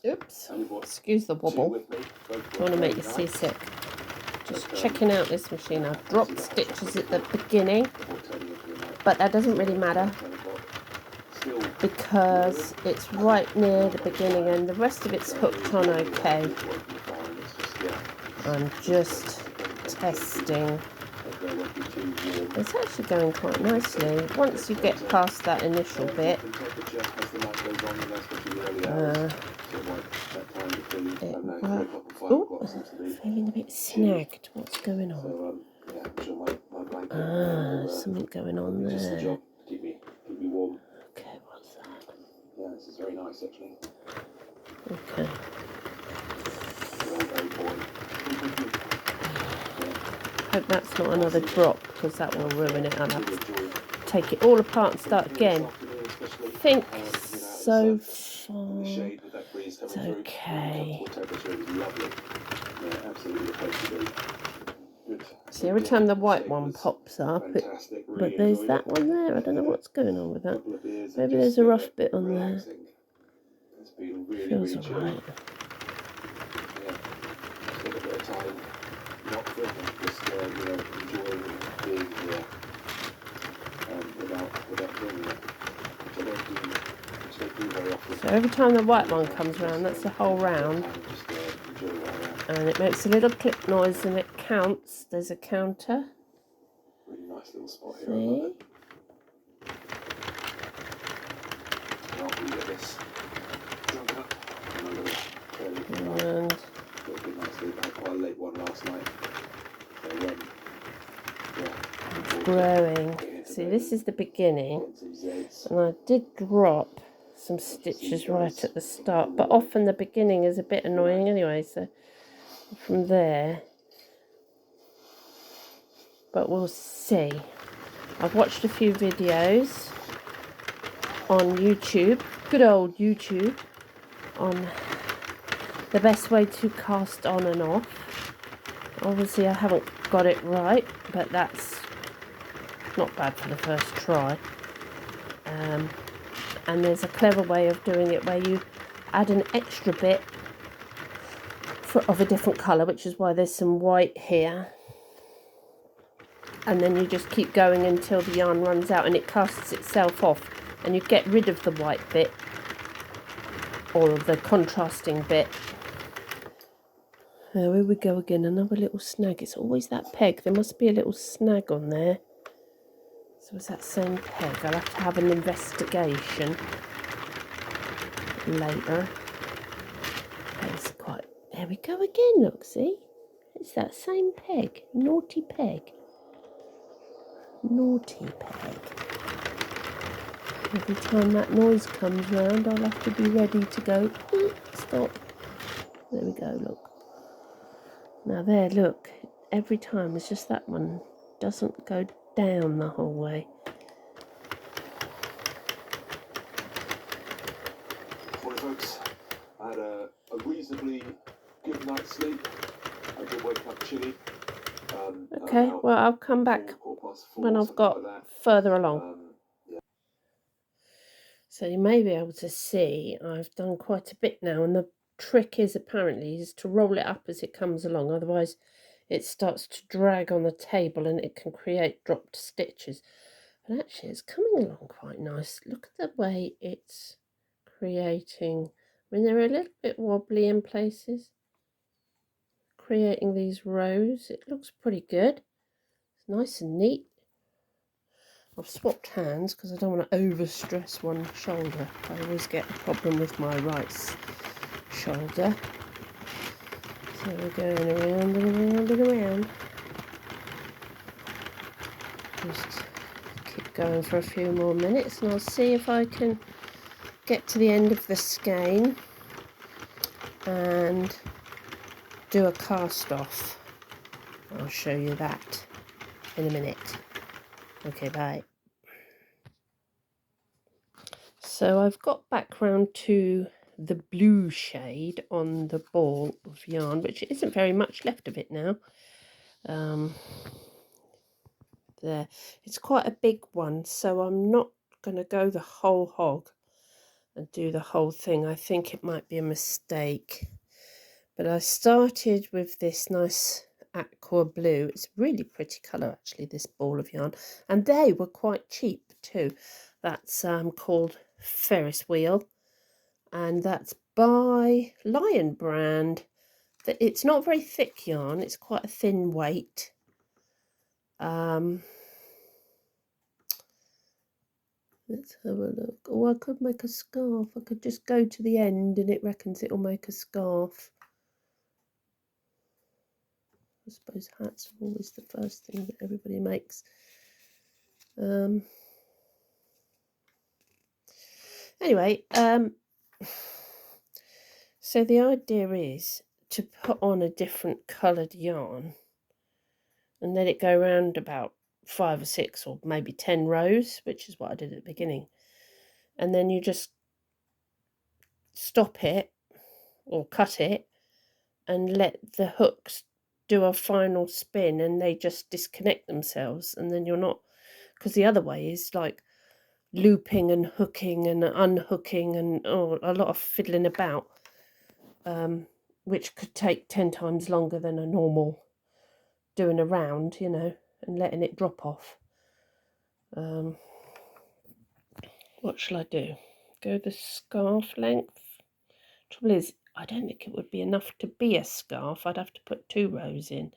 Oops, excuse the wobble. Don't want to make you seasick. Just checking out this machine. I've dropped stitches at the beginning, but that doesn't really matter because it's right near the beginning and the rest of it's hooked on okay. I'm just testing. It's actually going quite nicely. Once you get past that initial bit, oh, feeling a bit snagged. What's going on? Something going on there. Okay, what's that? Yeah, this is very nice actually. Okay. Hope that's not another drop because that will ruin it. I'll have to take it all apart and start again. I think so far it's okay. See, every time the white one pops up, but there's that one there. I don't know what's going on with that. Maybe there's a rough bit on there. Feels alright. So every time the white one comes around, that's the whole round. And it makes a little click noise and it counts. There's a counter. Really nice little spot here. See? And quite a late one last night. it's growing. See, this is the beginning. And I did drop some stitches right at the start, but often the beginning is a bit annoying anyway, so from there. But we'll see. I've watched a few videos on YouTube, good old YouTube, on the best way to cast on and off. Obviously I haven't got it right, but that's not bad for the first try. And there's a clever way of doing it where you add an extra bit of a different colour, which is why there's some white here. And then you just keep going until the yarn runs out and it casts itself off. And you get rid of the white bit, or the contrasting bit. Here we go again, another little snag. It's always that peg. There must be a little snag on there. So it's that same peg. I'll have to have an investigation later. It's quite... There we go again, look, see? It's that same peg. Naughty peg. Naughty peg. Every time that noise comes round, I'll have to be ready to go, stop. There we go, look. Now there, look. Every time, it's just that one doesn't go down the whole way. Morning folks, I had a reasonably good night's sleep. I did wake up chilly. Okay, well I'll come back when I've got further along. So you may be able to see I've done quite a bit now, and the trick is apparently is to roll it up as it comes along, otherwise it starts to drag on the table and it can create dropped stitches. But actually it's coming along quite nice. Look at the way it's creating. I mean, they're a little bit wobbly in places, creating these rows. It looks pretty good. It's nice and neat. I've swapped hands because I don't want to overstress one shoulder. I always get a problem with my right shoulder. So we're going around and around and around. Just keep going for a few more minutes and I'll see if I can get to the end of the skein and do a cast off. I'll show you that in a minute. Okay, bye. So I've got back round to the blue shade on the ball of yarn, which isn't very much left of it now. There, it's quite a big one, so I'm not going to go the whole hog. and do the whole thing. I think it might be a mistake. But I started with this nice aqua blue. It's a really pretty colour actually, this ball of yarn. And they were quite cheap too. That's called Ferris Wheel. And that's by Lion brand. It's not very thick yarn. It's quite a thin weight. Let's have a look. Oh, I could make a scarf. I could just go to the end and it reckons it'll make a scarf. I suppose hats are always the first thing that everybody makes. Anyway, so the idea is to put on a different coloured yarn and let it go around about 5 or 6 or maybe 10 rows, which is what I did at the beginning. And then you just stop it or cut it and let the hooks do a final spin and they just disconnect themselves, and then you're not, because the other way is like looping and hooking and unhooking and a lot of fiddling about, which could take 10 times longer than a normal doing a round, you know, and letting it drop off. What shall I do? Go the scarf length? Trouble is, I don't think it would be enough to be a scarf. I'd have to put 2 rows in.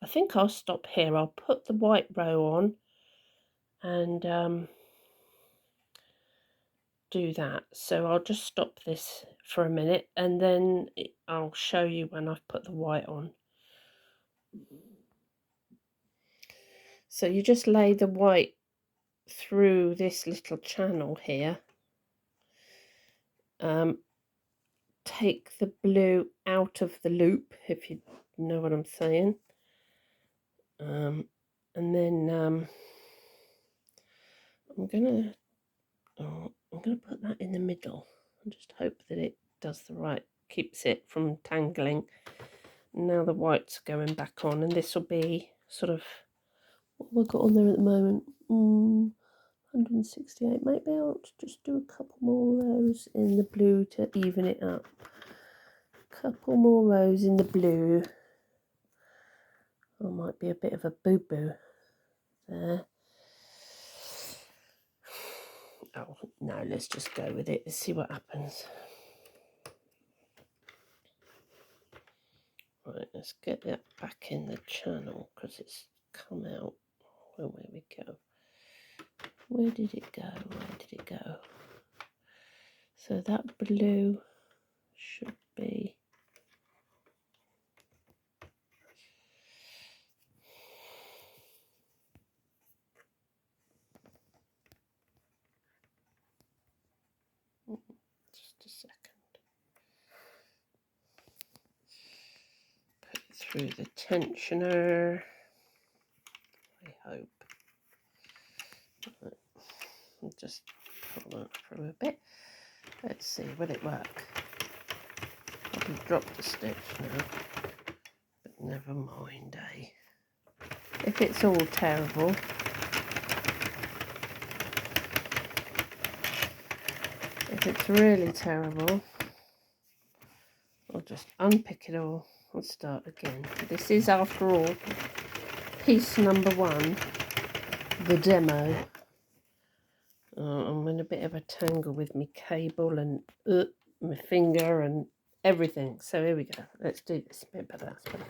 I think I'll stop here. I'll put the white row on and do that. So I'll just stop this for a minute and then I'll show you when I've put the white on. So you just lay the white through this little channel here. Take the blue out of the loop, if you know what I'm saying. And then I'm gonna put that in the middle and just hope that it does the right, keeps it from tangling. Now the white's going back on, and this will be sort of what have I got on there at the moment. 168. Maybe I'll just do a couple more rows in the blue to even it up. Couple more rows in the blue. Oh, might be a bit of a boo-boo there. Oh no, let's just go with it. Let's see what happens. Right, let's get that back in the channel because it's come out. Oh, where we go? Where did it go? Where did it go? So that blue should be just a second. Put it through the tensioner. I hope. Right. I'll just pull that through a bit. Let's see, will it work? Probably dropped the stitch now, but never mind, eh? If it's all terrible, if it's really terrible, I'll just unpick it all and start again. This is, after all, piece number 1, the demo. I'm in a bit of a tangle with my cable and my finger and everything. So here we go. Let's do this a bit better. That's better.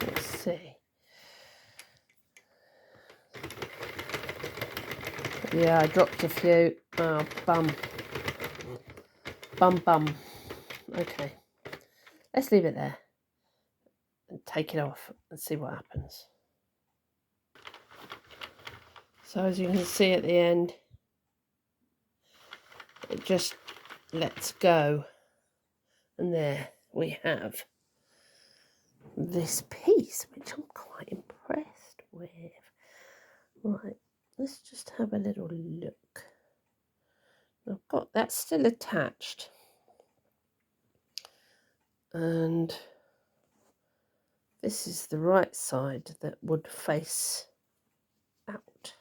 Let's see. Yeah, I dropped a few. Oh, bum. Bum. Okay. Let's leave it there and take it off and see what happens. So as you can see at the end, it just lets go. And there we have this piece, which I'm quite impressed with. Right, let's just have a little look. I've got that still attached. And this is the right side that would face out.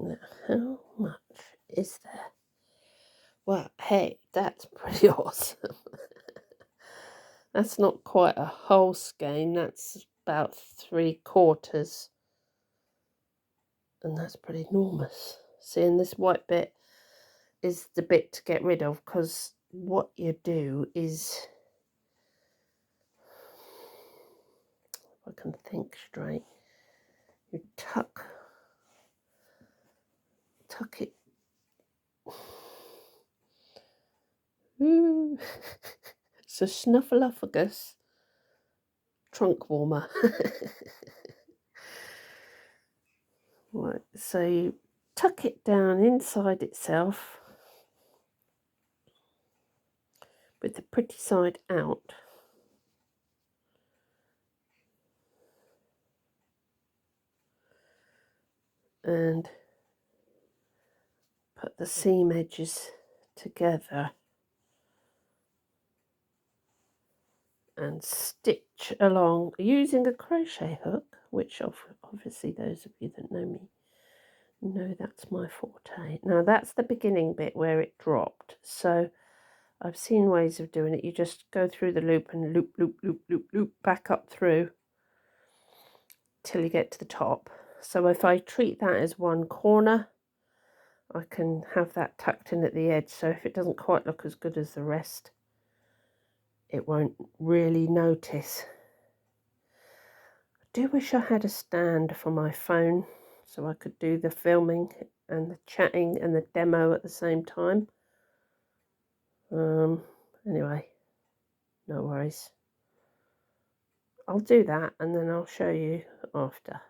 Now, how much is there? Well, hey, that's pretty awesome. That's not quite a whole skein, that's about 3/4. And that's pretty enormous. See, and this white bit is the bit to get rid of, because what you do is, if I can think straight, you tuck it. Ooh. It's a snuffleupagus trunk warmer. Right, so you tuck it down inside itself with the pretty side out. And put the seam edges together and stitch along using a crochet hook, which obviously those of you that know me know that's my forte. Now that's the beginning bit where it dropped, so I've seen ways of doing it. You just go through the loop and loop, loop, loop, loop, loop, back up through till you get to the top. So if I treat that as one corner, I can have that tucked in at the edge, so if it doesn't quite look as good as the rest, it won't really notice. I do wish I had a stand for my phone so I could do the filming and the chatting and the demo at the same time. Anyway, no worries. I'll do that and then I'll show you after.